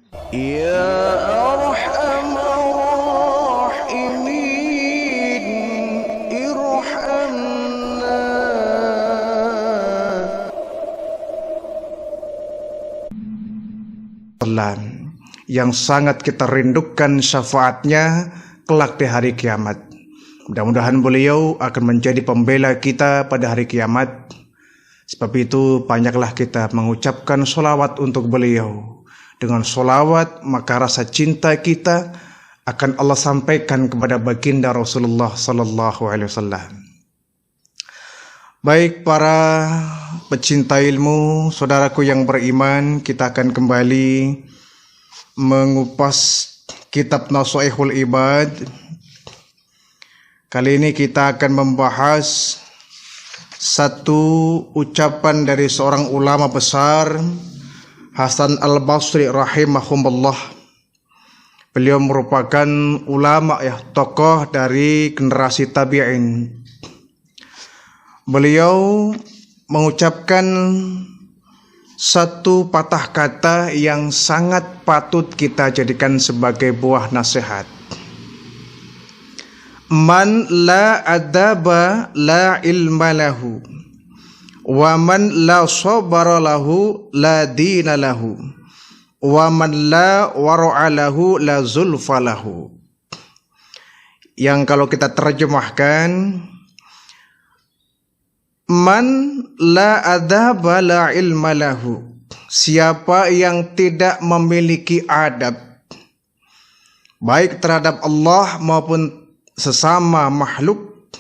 Ya Arhamar Rahimin, irhamna. Yang sangat kita rindukan syafaatnya kelak di hari kiamat. Mudah-mudahan beliau akan menjadi pembela kita pada hari kiamat. Sebab itu banyaklah kita mengucapkan sholawat untuk beliau. Dengan sholawat maka rasa cinta kita akan Allah sampaikan kepada baginda Rasulullah Sallallahu Alaihi Wasallam. Baik para pecinta ilmu, saudaraku yang beriman, kita akan kembali mengupas kitab Nasha'ihul Ibad. Kali ini kita akan membahas satu ucapan dari seorang ulama besar, Hasan Al-Basri rahimahumullah. Beliau merupakan ulama tokoh dari generasi tabi'in. Beliau mengucapkan satu patah kata yang sangat patut kita jadikan sebagai buah nasihat. Man la adaba la ilma lahu, wa man la sabara lahu la dina lahu, wa man la wara'a lahu la zulfa lahu. Yang kalau kita terjemahkan, man la adaba la ilma lahu, siapa yang tidak memiliki adab baik terhadap Allah maupun sesama makhluk,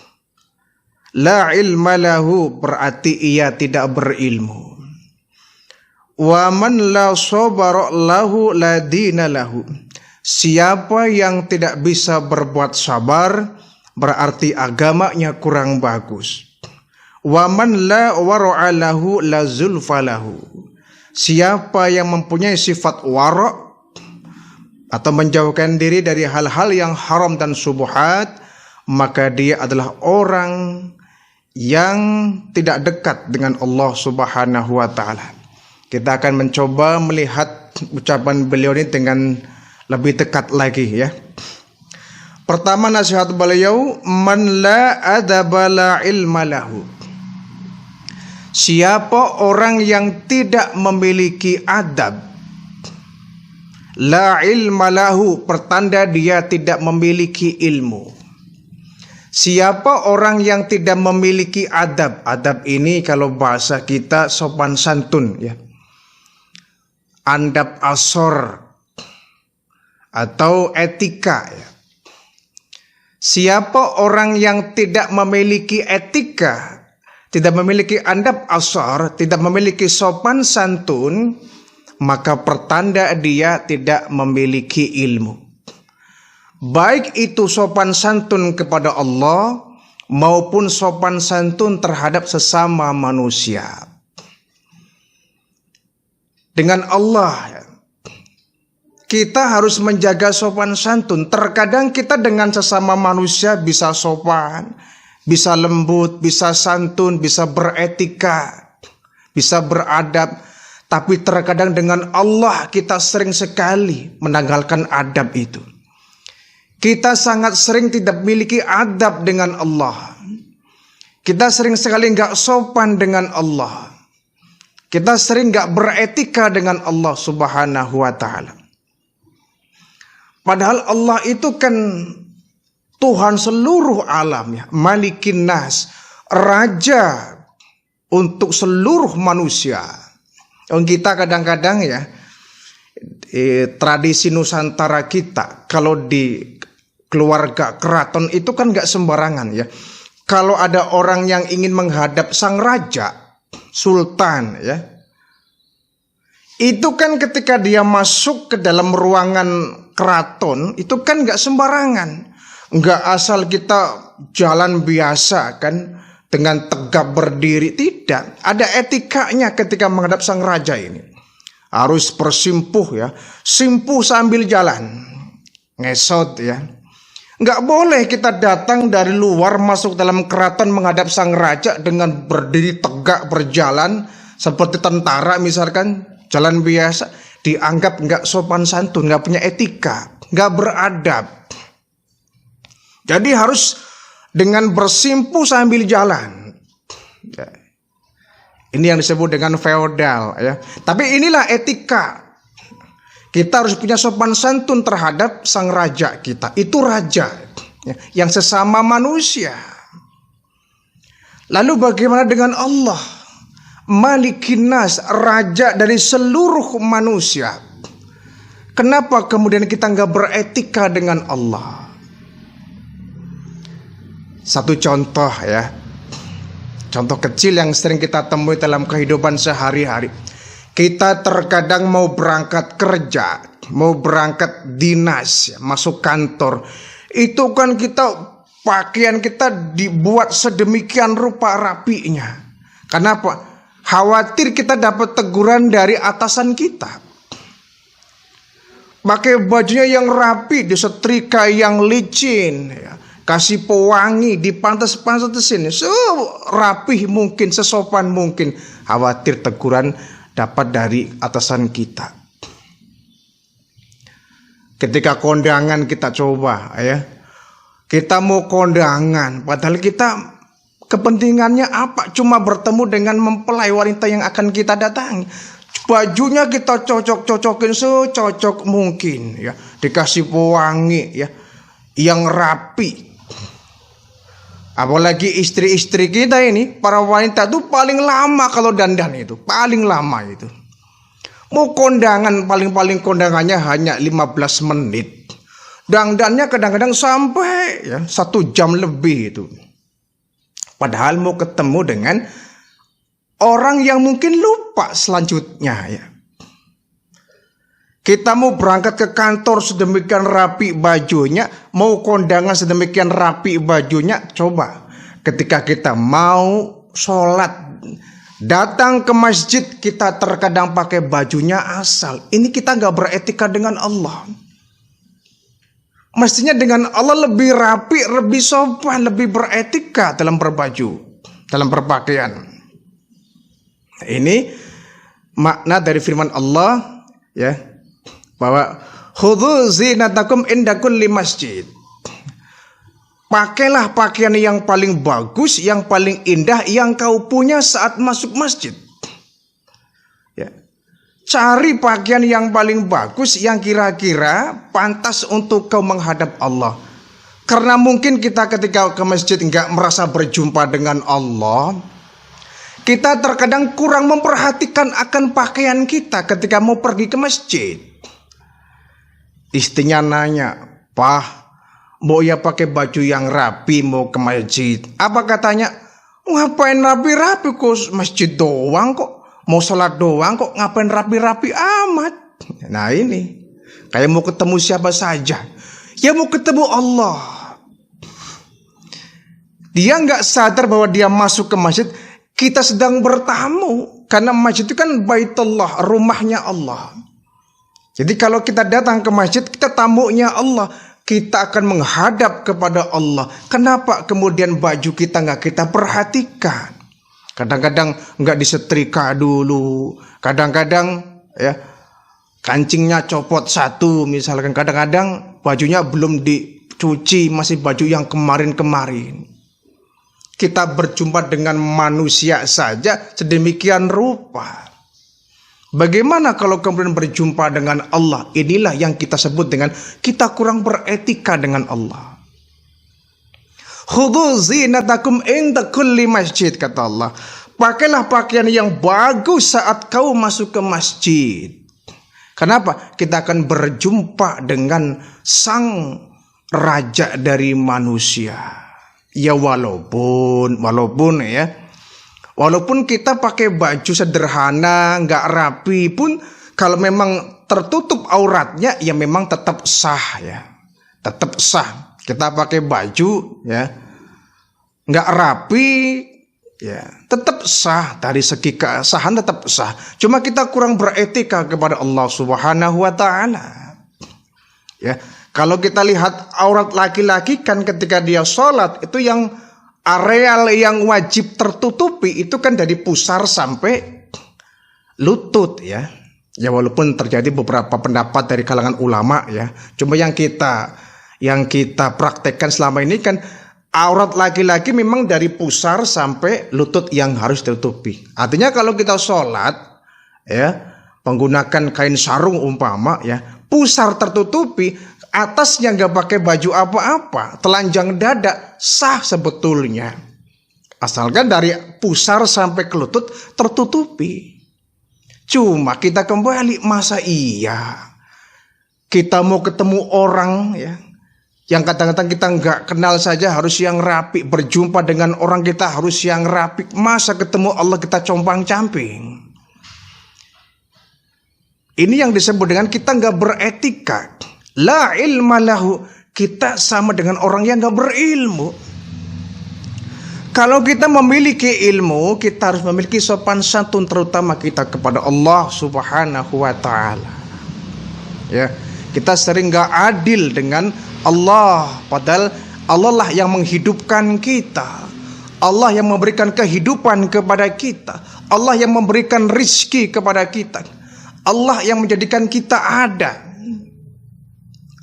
la ilma lahu berarti ia tidak berilmu. Wa man la sabara lahu la dina lahu, siapa yang tidak bisa berbuat sabar berarti agamanya kurang bagus. Wa man la wara'a lahu la zulfa lahu, siapa yang mempunyai sifat wara' atau menjauhkan diri dari hal-hal yang haram dan syubhat, maka dia adalah orang yang tidak dekat dengan Allah Subhanahu wa taala. Kita akan mencoba melihat ucapan beliau ini dengan lebih dekat lagi ya. Pertama, nasihat beliau, man la adaba la ilma lahu, siapa orang yang tidak memiliki adab, la ilma lahu pertanda dia tidak memiliki ilmu. Siapa orang yang tidak memiliki adab? Adab ini kalau bahasa kita sopan santun ya. Andap asor atau etika ya. Siapa orang yang tidak memiliki etika, tidak memiliki andap asor, tidak memiliki sopan santun, maka pertanda dia tidak memiliki ilmu. Baik itu sopan santun kepada Allah maupun sopan santun terhadap sesama manusia. Dengan Allah kita harus menjaga sopan santun. Terkadang kita dengan sesama manusia bisa sopan, bisa lembut, bisa santun, bisa beretika, bisa beradab. Tapi terkadang dengan Allah kita sering sekali menanggalkan adab itu. Kita sangat sering tidak memiliki adab dengan Allah. Kita sering sekali nggak sopan dengan Allah. Kita sering nggak beretika dengan Allah Subhanahu wa taala. Padahal Allah itu kan Tuhan seluruh alam ya, Malikin Nas, raja untuk seluruh manusia. Kita kadang-kadang ya, tradisi Nusantara kita, kalau di keluarga keraton itu kan gak sembarangan ya. Kalau ada orang yang ingin menghadap sang raja, sultan ya, itu kan ketika dia masuk ke dalam ruangan keraton, itu kan gak sembarangan. Gak asal kita jalan biasa kan, dengan tegap berdiri, tidak. Ada etikanya ketika menghadap sang raja ini. Harus bersimpuh ya, simpuh sambil jalan, ngesot ya. Nggak boleh kita datang dari luar masuk dalam keraton menghadap sang raja dengan berdiri tegak berjalan seperti tentara misalkan, jalan biasa. dianggap nggak sopan santun, nggak punya etika, nggak beradab. Jadi harus dengan bersimpu sambil jalan. Ya. Ini yang disebut dengan feodal, ya. Tapi inilah etika. Kita harus punya sopan santun terhadap sang raja kita. Itu raja, ya, yang sesama manusia. Lalu bagaimana dengan Allah? Malikin nas, raja dari seluruh manusia. Kenapa kemudian kita nggak beretika dengan Allah? Satu contoh, ya. Contoh kecil yang sering kita temui dalam kehidupan sehari-hari. Kita terkadang mau berangkat kerja, mau berangkat dinas, masuk kantor. Itu kan pakaian kita dibuat sedemikian rupa rapinya. Kenapa? Khawatir kita dapat teguran dari atasan kita. Pakai bajunya yang rapi, disetrika yang licin, ya. Kasih pewangi, dipantas-pantasin, rapih mungkin, sesopan mungkin. Khawatir teguran dapat dari atasan kita. Ketika kondangan kita coba, ya. Kita mau kondangan, padahal kita kepentingannya apa? Cuma bertemu dengan mempelai wanita yang akan kita datangi. Bajunya kita cocok-cocokin secocok mungkin, ya. Dikasih pewangi, ya, yang rapi. Apalagi istri-istri kita ini, para wanita itu paling lama kalau dandan itu, paling lama itu. Mau kondangan, paling-paling kondangannya hanya 15 menit. Dandannya kadang-kadang sampai, ya, 1 jam lebih itu. Padahal mau ketemu dengan orang yang mungkin lupa selanjutnya, ya. Kita mau berangkat ke kantor sedemikian rapi bajunya, mau kondangan sedemikian rapi bajunya. Coba ketika kita mau sholat, datang ke masjid, kita terkadang pakai bajunya asal. Ini kita gak beretika dengan Allah. Mestinya dengan Allah lebih rapi, lebih sopan, lebih beretika dalam berbaju, dalam berpakaian. Ini makna dari firman Allah, ya, bahwa khudhu zinatakum inda kulli masjid. Pakailah pakaian yang paling bagus, yang paling indah yang kau punya saat masuk masjid. Ya. Cari pakaian yang paling bagus, yang kira-kira pantas untuk kau menghadap Allah. Karena mungkin kita ketika ke masjid enggak merasa berjumpa dengan Allah. Kita terkadang kurang memperhatikan akan pakaian kita ketika mau pergi ke masjid. Istrinya nanya, "Pak, mau ya pakai baju yang rapi mau ke masjid?" Apa katanya? "Ngapain rapi-rapi kok, masjid doang kok. Mau sholat doang kok, ngapain rapi-rapi amat?" Nah ini, kayak mau ketemu siapa saja. Ya mau ketemu Allah. Dia nggak sadar bahwa dia masuk ke masjid, kita sedang bertamu. Karena masjid itu kan baitullah, rumahnya Allah. Jadi kalau kita datang ke masjid, kita tamunya Allah. Kita akan menghadap kepada Allah. Kenapa kemudian baju kita nggak kita perhatikan? Kadang-kadang nggak disetrika dulu. Kadang-kadang, ya, kancingnya copot satu misalkan. Kadang-kadang bajunya belum dicuci, masih baju yang kemarin-kemarin. Kita berjumpa dengan manusia saja sedemikian rupa. Bagaimana kalau kemudian berjumpa dengan Allah? Inilah yang kita sebut dengan kita kurang beretika dengan Allah. Khudhu zinatakum inda kulli masjid, kata Allah. Pakailah pakaian yang bagus saat kau masuk ke masjid. Kenapa? Kita akan berjumpa dengan sang raja dari manusia. Ya walaupun ya. Walaupun kita pakai baju sederhana, nggak rapi pun, kalau memang tertutup auratnya, ya memang tetap sah, ya, tetap sah. Kita pakai baju, ya, nggak rapi, ya, tetap sah. Dari segi kesahan tetap sah. Cuma kita kurang beretika kepada Allah Subhanahu Wa Taala. Ya, kalau kita lihat aurat laki-laki kan ketika dia sholat itu yang areal yang wajib tertutupi itu kan dari pusar sampai lutut, ya. Ya walaupun terjadi beberapa pendapat dari kalangan ulama ya. Cuma yang kita praktekkan selama ini kan aurat laki-laki memang dari pusar sampai lutut yang harus ditutupi. Artinya kalau kita sholat ya menggunakan kain sarung umpama ya, pusar tertutupi, atasnya nggak pakai baju apa-apa, telanjang dada, sah sebetulnya. Asalkan dari pusar sampai ke lutut tertutupi. Cuma kita kembali, masa iya kita mau ketemu orang ya yang kadang-kadang kita nggak kenal saja harus yang rapi, berjumpa dengan orang kita harus yang rapi, masa ketemu Allah kita compang-camping? Ini yang disebut dengan kita nggak beretika. La ilma lahu, kita sama dengan orang yang nggak berilmu. Kalau kita memiliki ilmu, kita harus memiliki sopan santun terutama kita kepada Allah Subhanahu wa taala. Ya, kita sering gak adil dengan Allah, padahal Allah lah yang menghidupkan kita. Allah yang memberikan kehidupan kepada kita. Allah yang memberikan rizki kepada kita. Allah yang menjadikan kita ada.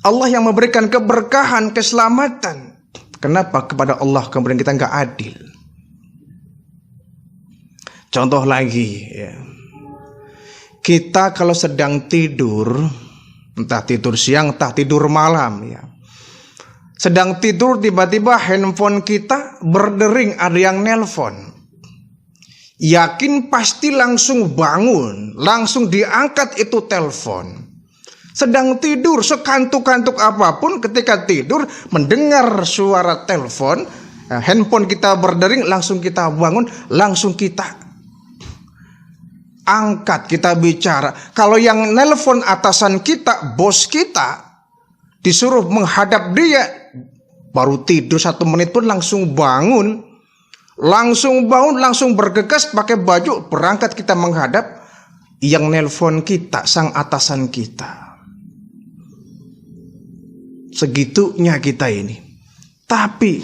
Allah yang memberikan keberkahan, keselamatan. Kenapa kepada Allah kemudian kita nggak adil? Contoh lagi ya. Kita kalau sedang tidur, entah tidur siang, entah tidur malam ya. Sedang tidur tiba-tiba handphone kita berdering, ada yang nelpon. Yakin pasti langsung bangun, langsung diangkat itu telepon. Sedang tidur, sekantuk-kantuk apapun, ketika tidur mendengar suara telepon, handphone kita berdering, langsung kita bangun, langsung kita angkat, kita bicara. Kalau yang nelpon atasan kita, bos kita, disuruh menghadap dia, baru tidur 1 menit pun langsung bangun, langsung bergegas pakai baju, berangkat kita menghadap yang nelpon kita, sang atasan kita. Segitunya kita ini. Tapi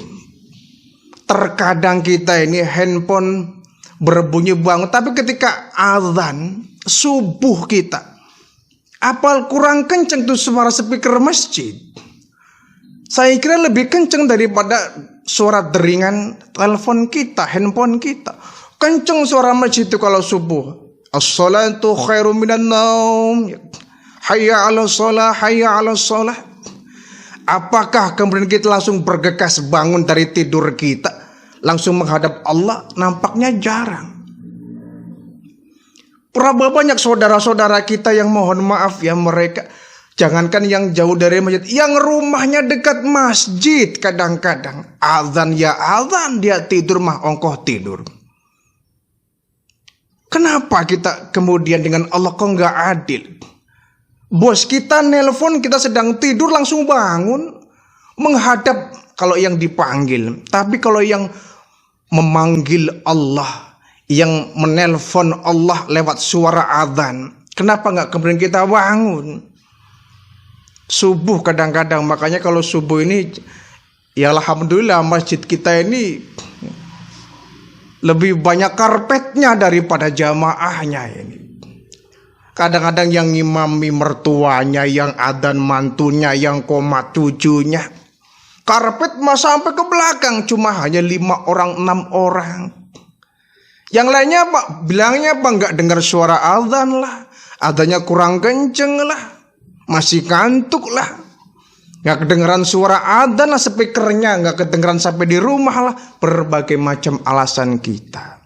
terkadang kita ini handphone berbunyi bangun, tapi ketika azan subuh kita, apal kurang kenceng tuh suara speaker masjid. Saya kira lebih kenceng daripada suara deringan telepon kita, handphone kita. Kenceng suara masjid itu kalau subuh. As-salatu khairum minan naum. Hayya 'alas shalah, hayya 'alas shalah. Apakah kemudian kita langsung bergegas bangun dari tidur kita, langsung menghadap Allah? Nampaknya jarang. Berapa banyak saudara-saudara kita yang mohon maaf ya, mereka jangankan yang jauh dari masjid, yang rumahnya dekat masjid, kadang-kadang azan ya azan, dia tidur mah ongkoh tidur. Kenapa kita kemudian dengan Allah kok nggak adil? Bos kita nelpon, kita sedang tidur langsung bangun menghadap kalau yang dipanggil. Tapi kalau yang memanggil Allah, yang menelpon Allah lewat suara azan, kenapa nggak kemudian kita bangun? Subuh kadang-kadang, makanya kalau subuh ini ya alhamdulillah masjid kita ini lebih banyak karpetnya daripada jamaahnya ini. Kadang-kadang yang ngimami mertuanya, yang adzan mantunya, yang qomat cucunya. Karpet mah sampai ke belakang, cuma hanya 5 orang, 6 orang. Yang lainnya apa? Bilangnya apa? Nggak dengar suara adzan lah, adzannya kurang kenceng lah, masih kantuk lah, nggak kedengeran suara adzan lah, speakernya nggak kedengeran sampai di rumah lah. Berbagai macam alasan kita.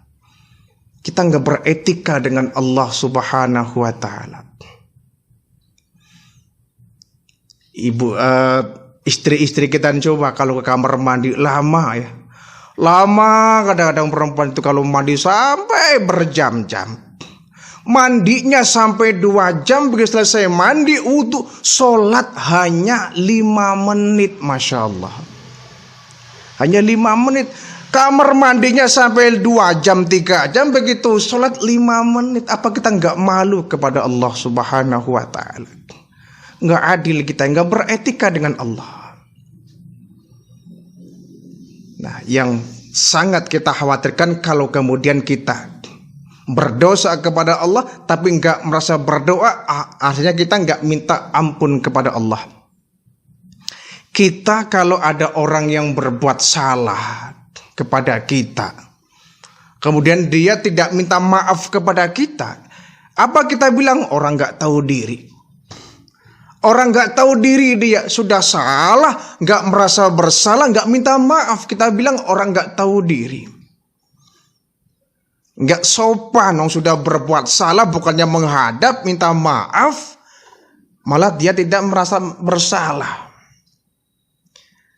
Kita nggak beretika dengan Allah Subhanahu wa taala. Istri-istri kita coba kalau ke kamar mandi lama ya. Lama kadang-kadang perempuan itu kalau mandi sampai berjam-jam. Mandinya sampai 2 jam, begitu selesai mandi wudu, sholat hanya 5 menit, Masya Allah. Hanya 5 menit. Kamar mandinya sampai 2 jam, 3 jam, begitu sholat 5 menit. Apa kita nggak malu kepada Allah Subhanahu wa ta'ala? Nggak adil kita, nggak beretika dengan Allah. Nah, yang sangat kita khawatirkan kalau kemudian kita berdosa kepada Allah tapi nggak merasa berdoa, artinya kita nggak minta ampun kepada Allah. Kita kalau ada orang yang berbuat salah kepada kita, kemudian dia tidak minta maaf kepada kita, apa kita bilang? Orang nggak tahu diri. Orang nggak tahu diri, dia sudah salah, nggak merasa bersalah, nggak minta maaf. Kita bilang orang nggak tahu diri. Nggak sopan, orang sudah berbuat salah, bukannya menghadap minta maaf, malah dia tidak merasa bersalah.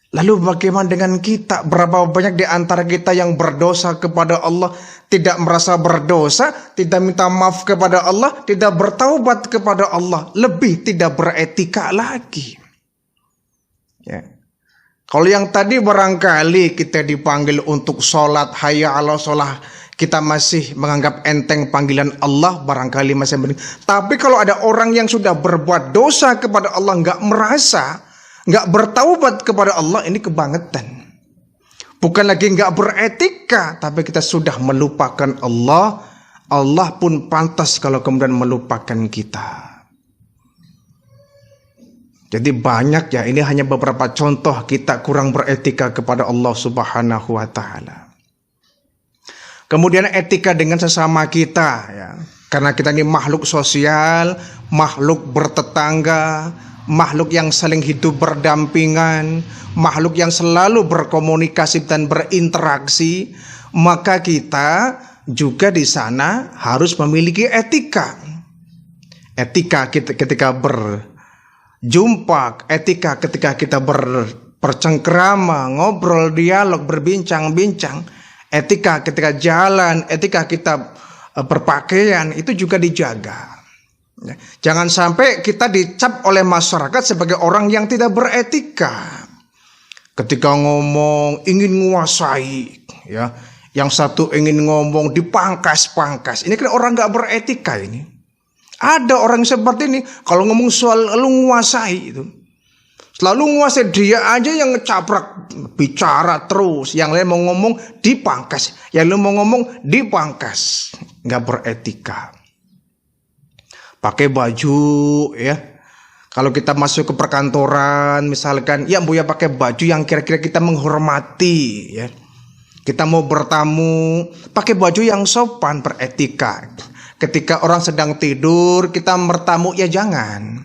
Lalu bagaimana dengan kita? Berapa banyak di antara kita yang berdosa kepada Allah, tidak merasa berdosa, tidak minta maaf kepada Allah, tidak bertaubat kepada Allah, lebih tidak beretika lagi. Ya. Kalau yang tadi barangkali kita dipanggil untuk sholat, hayya ala sholah, kita masih menganggap enteng panggilan Allah, barangkali masih mending. Tapi kalau ada orang yang sudah berbuat dosa kepada Allah, nggak merasa, nggak bertaubat kepada Allah, ini kebangetan. Bukan lagi nggak beretika, tapi kita sudah melupakan Allah. Allah pun pantas kalau kemudian melupakan kita. Jadi banyak ya, ini hanya beberapa contoh kita kurang beretika kepada Allah Subhanahu wa Ta'ala. Kemudian etika dengan sesama kita ya. Karena kita ini makhluk sosial, makhluk bertetangga, makhluk yang saling hidup berdampingan, makhluk yang selalu berkomunikasi dan berinteraksi, maka kita juga di sana harus memiliki etika. Etika ketika berjumpa, etika ketika kita bercengkrama, ngobrol, dialog, berbincang-bincang, etika ketika jalan, etika kita berpakaian, itu juga dijaga. Jangan sampai kita dicap oleh masyarakat sebagai orang yang tidak beretika. Ketika ngomong ingin menguasai, ya, yang satu ingin ngomong dipangkas-pangkas. Ini kan orang nggak beretika ini. Ada orang seperti ini, kalau ngomong soal lu menguasai itu, selalu menguasai, dia aja yang ngecaprak, bicara terus. Yang lain mau ngomong dipangkas, yang lu mau ngomong dipangkas, nggak beretika. Pakai baju ya, kalau kita masuk ke perkantoran misalkan, ya Buya pakai baju yang kira-kira kita menghormati ya. Kita mau bertamu, pakai baju yang sopan, beretika. Ketika orang sedang tidur, kita bertamu, ya jangan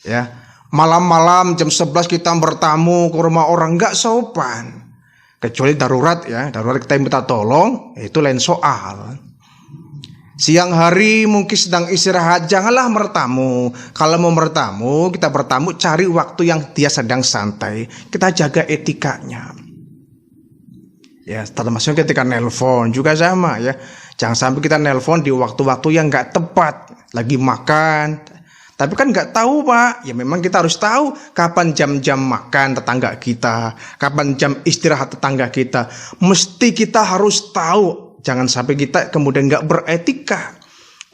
ya. Malam-malam jam 11 kita bertamu ke rumah orang, nggak sopan. Kecuali darurat ya, darurat kita minta tolong, itu lain soal. Siang hari mungkin sedang istirahat, janganlah bertamu. Kalau mau bertamu, kita bertamu cari waktu yang dia sedang santai. Kita jaga etikanya. Ya, termasuk ketika nelpon juga sama ya. Jangan sampai kita nelpon di waktu-waktu yang nggak tepat, lagi makan. Tapi kan nggak tahu Pak. Ya memang kita harus tahu kapan jam-jam makan tetangga kita, kapan jam istirahat tetangga kita. Mesti kita harus tahu. Jangan sampai kita kemudian nggak beretika.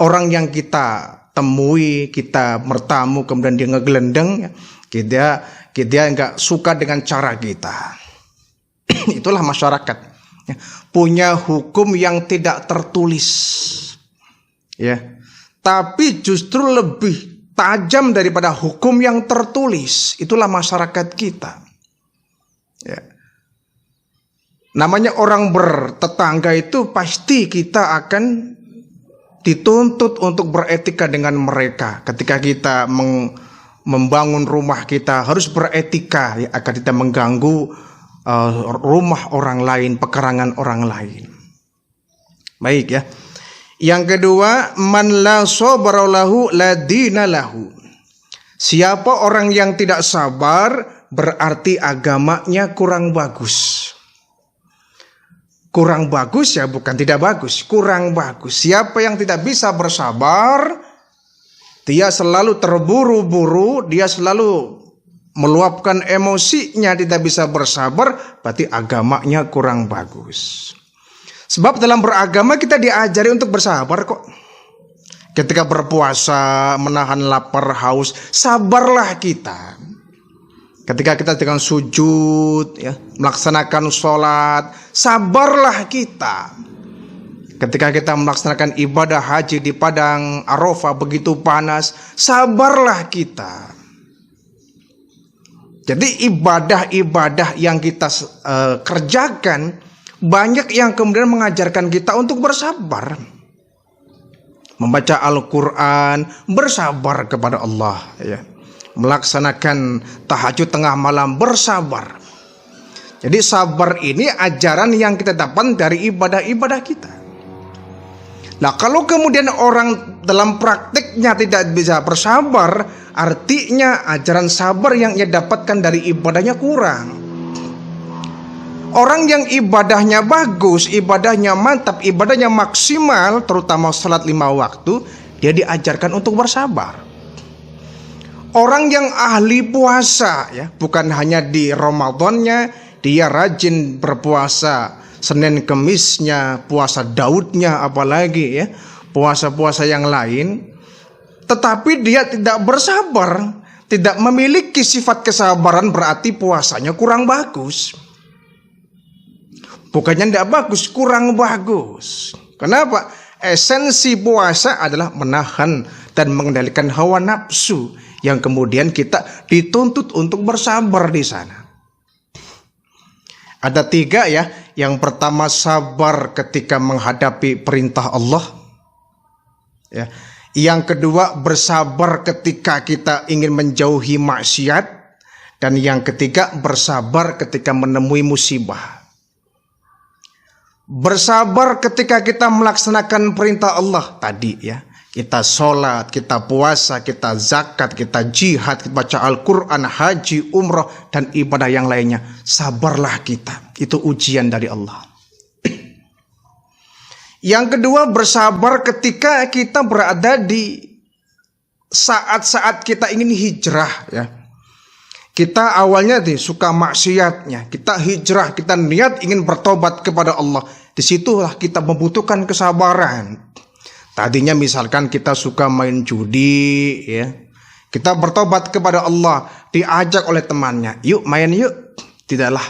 Orang yang kita temui, kita bertamu, kemudian dia ngegelendeng, kita nggak suka dengan cara kita. Itulah masyarakat. Punya hukum yang tidak tertulis. Ya. Tapi justru lebih tajam daripada hukum yang tertulis. Itulah masyarakat kita. Ya. Namanya orang bertetangga itu pasti kita akan dituntut untuk beretika dengan mereka. Ketika kita membangun rumah kita harus beretika ya, agar tidak mengganggu rumah orang lain, pekarangan orang lain. Baik ya. Yang kedua, man la sabara lahu la dina lahu. Siapa orang yang tidak sabar berarti agamanya kurang bagus. Kurang bagus ya, bukan tidak bagus, kurang bagus. Siapa yang tidak bisa bersabar, dia selalu terburu-buru, dia selalu meluapkan emosinya, tidak bisa bersabar, berarti agamanya kurang bagus. Sebab dalam beragama kita diajari untuk bersabar kok. Ketika berpuasa, menahan lapar, haus, sabarlah kita. Ketika kita dengan sujud, ya, melaksanakan sholat, sabarlah kita. Ketika kita melaksanakan ibadah haji di padang Arafah begitu panas, sabarlah kita. Jadi ibadah-ibadah yang kita kerjakan banyak yang kemudian mengajarkan kita untuk bersabar. Membaca Al-Quran, bersabar kepada Allah, ya. Melaksanakan tahajud tengah malam, bersabar. Jadi sabar ini ajaran yang kita dapat dari ibadah-ibadah kita. Nah, kalau kemudian orang dalam praktiknya tidak bisa bersabar, artinya ajaran sabar yang ia dapatkan dari ibadahnya kurang. Orang yang ibadahnya bagus, ibadahnya mantap, ibadahnya maksimal, terutama salat 5 waktu, dia diajarkan untuk bersabar. Orang yang ahli puasa, ya, bukan hanya di Ramadannya, dia rajin berpuasa Senin Kemisnya, puasa Daudnya, apalagi ya, puasa-puasa yang lain, tetapi dia tidak bersabar, tidak memiliki sifat kesabaran, berarti puasanya kurang bagus. Bukannya tidak bagus, kurang bagus. Kenapa? Esensi puasa adalah menahan dan mengendalikan hawa nafsu, yang kemudian kita dituntut untuk bersabar di sana. Ada 3 ya. Yang pertama, sabar ketika menghadapi perintah Allah, ya. Yang kedua, bersabar ketika kita ingin menjauhi maksiat. Dan yang ketiga, bersabar ketika menemui musibah. Bersabar ketika kita melaksanakan perintah Allah tadi, ya. Kita sholat, kita puasa, kita zakat, kita jihad, kita baca Al-Quran, haji, umrah, dan ibadah yang lainnya. Sabarlah kita. Itu ujian dari Allah. Yang kedua, bersabar ketika kita berada di saat-saat kita ingin hijrah, ya. Kita awalnya suka maksiatnya, kita hijrah, kita niat ingin bertobat kepada Allah. Disitulah kita membutuhkan kesabaran. Tadinya misalkan kita suka main judi, ya. Kita bertobat kepada Allah, diajak oleh temannya, yuk main yuk. Tidaklah,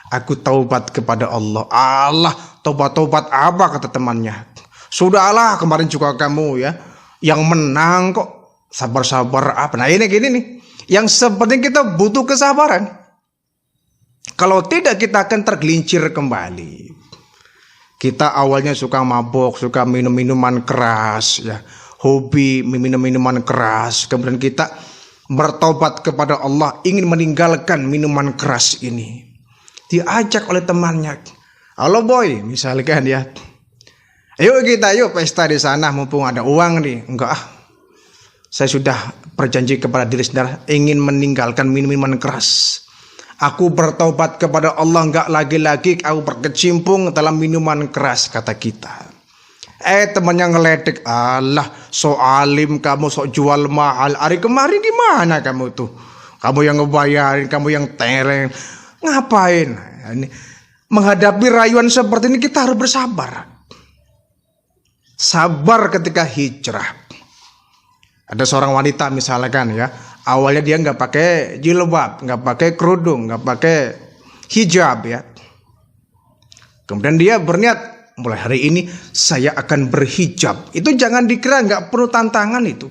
aku taubat kepada Allah. Allah, tobat-tobat apa, kata temannya. Sudahlah, kemarin juga kamu, ya, yang menang kok. Sabar-sabar apa? Nah, ini gini nih. Yang seperti kita butuh kesabaran. Kalau tidak, kita akan tergelincir kembali. Kita awalnya suka mabok, suka minum minuman keras, ya, hobi minum minuman keras. Kemudian kita bertobat kepada Allah, ingin meninggalkan minuman keras ini. Diajak oleh temannya, halo boy, misalkan, ya, ayo kita yuk pesta di sana, mumpung ada uang nih. Enggak, saya sudah berjanji kepada diri sendiri ingin meninggalkan minuman keras. Aku bertobat kepada Allah, enggak lagi-lagi aku berkecimpung dalam minuman keras, kata kita. Temannya ngeledek, alah, so alim kamu, sok jual mahal. Hari kemarin di mana kamu tuh? Kamu yang ngebayarin, kamu yang tereng. Ngapain? Ini menghadapi rayuan seperti ini kita harus bersabar. Sabar ketika hijrah. Ada seorang wanita misalkan, ya, awalnya dia nggak pakai jilbab, nggak pakai kerudung, nggak pakai hijab, ya. Kemudian dia berniat, mulai hari ini saya akan berhijab. Itu jangan dikira nggak perlu tantangan itu.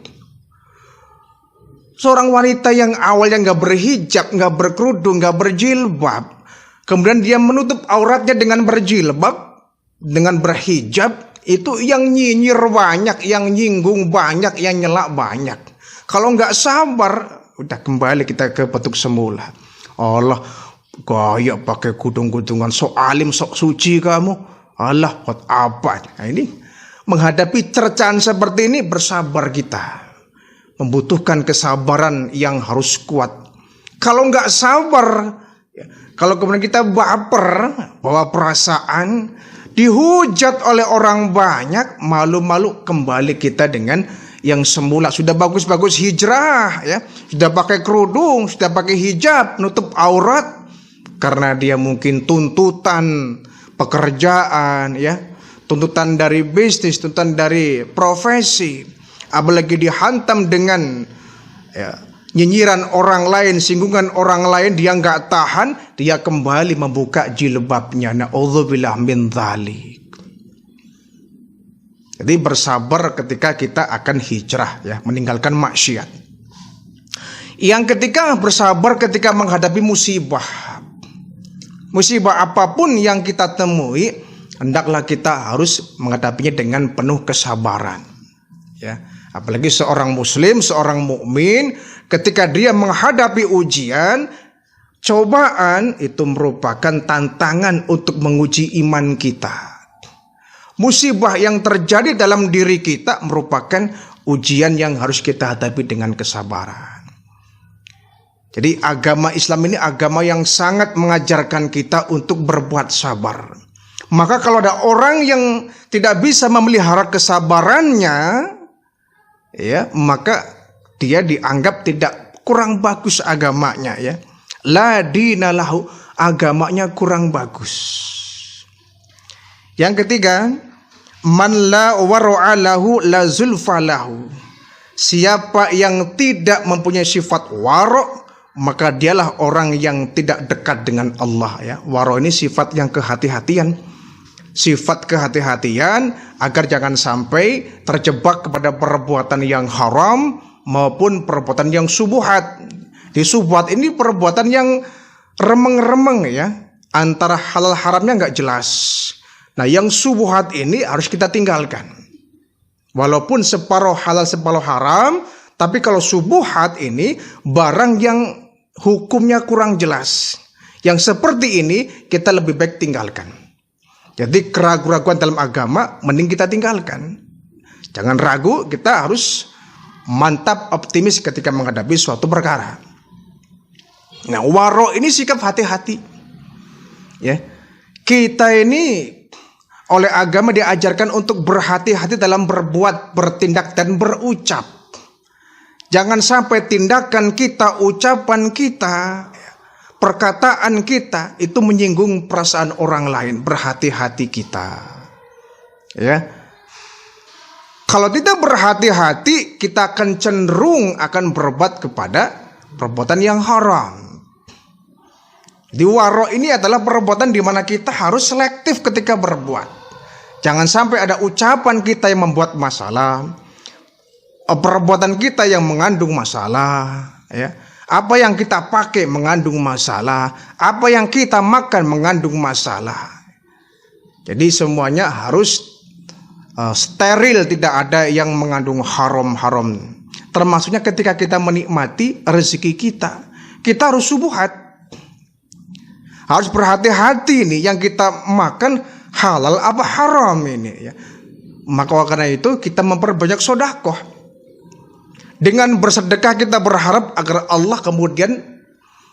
Seorang wanita yang awalnya nggak berhijab, nggak berkerudung, nggak berjilbab, kemudian dia menutup auratnya dengan berjilbab, dengan berhijab. Itu yang nyinyir banyak, yang nyinggung banyak, yang nyelak banyak. Kalau nggak sabar, udah kembali kita ke bentuk semula. Allah, gaya pakai kudung-kudungan, sok alim, sok suci kamu. Allah, buat apa? Nah, ini menghadapi cercaan seperti ini, bersabar kita. Membutuhkan kesabaran yang harus kuat. Kalau nggak sabar, kalau kemudian kita baper, bawa perasaan, dihujat oleh orang banyak, malu-malu, kembali kita dengan yang semula. Sudah bagus-bagus hijrah, ya, sudah pakai kerudung, sudah pakai hijab, nutup aurat, karena dia mungkin tuntutan pekerjaan, ya, tuntutan dari bisnis, tuntutan dari profesi, apalagi dihantam dengan, ya, nyinyiran orang lain, singgungan orang lain, dia nggak tahan, dia kembali membuka jilbabnya. Na'udzubillah min dzalik. Jadi bersabar ketika kita akan hijrah, ya, meninggalkan maksiat. Yang ketiga, bersabar ketika menghadapi musibah. Musibah apapun yang kita temui, hendaklah kita harus menghadapinya dengan penuh kesabaran. Ya, apalagi seorang muslim, seorang mukmin, ketika dia menghadapi ujian, cobaan, itu merupakan tantangan untuk menguji iman kita. Musibah yang terjadi dalam diri kita merupakan ujian yang harus kita hadapi dengan kesabaran. Jadi agama Islam ini agama yang sangat mengajarkan kita untuk berbuat sabar. Maka kalau ada orang yang tidak bisa memelihara kesabarannya, ya, maka dia dianggap tidak kurang bagus agamanya, ya. La dinalahu, agamanya kurang bagus. Yang ketiga, man la wara'a lahu la zulfa lahu. Siapa yang tidak mempunyai sifat waro', maka dialah orang yang tidak dekat dengan Allah, ya. Waro' ini sifat yang kehati-hatian. Sifat kehati-hatian agar jangan sampai terjebak kepada perbuatan yang haram maupun perbuatan yang subuhat. Di subuhat ini perbuatan yang remeng-remeng, ya, antara halal haramnya nggak jelas. Nah, yang subuhat ini harus kita tinggalkan. Walaupun separuh halal separuh haram, tapi kalau subuhat ini barang yang hukumnya kurang jelas. Yang seperti ini kita lebih baik tinggalkan. Jadi keraguan-keraguan dalam agama mending kita tinggalkan. Jangan ragu, kita harus mantap optimis ketika menghadapi suatu perkara. Nah, waro ini sikap hati-hati. Ya. Kita ini oleh agama diajarkan untuk berhati-hati dalam berbuat, bertindak dan berucap. Jangan sampai tindakan kita, ucapan kita, perkataan kita itu menyinggung perasaan orang lain. Berhati-hati kita. Ya. Kalau tidak berhati-hati, kita akan cenderung akan berbuat kepada perbuatan yang haram. Di waro ini adalah perbuatan di mana kita harus selektif ketika berbuat. Jangan sampai ada ucapan kita yang membuat masalah, perbuatan kita yang mengandung masalah, ya. Apa yang kita pakai mengandung masalah, apa yang kita makan mengandung masalah. Jadi semuanya harus steril, tidak ada yang mengandung haram-haram. Termasuknya ketika kita menikmati rezeki kita, kita harus subuhat. Harus berhati-hati nih, yang kita makan halal apa haram ini, ya. Maka karena itu kita memperbanyak sedekah. Dengan bersedekah kita berharap agar Allah kemudian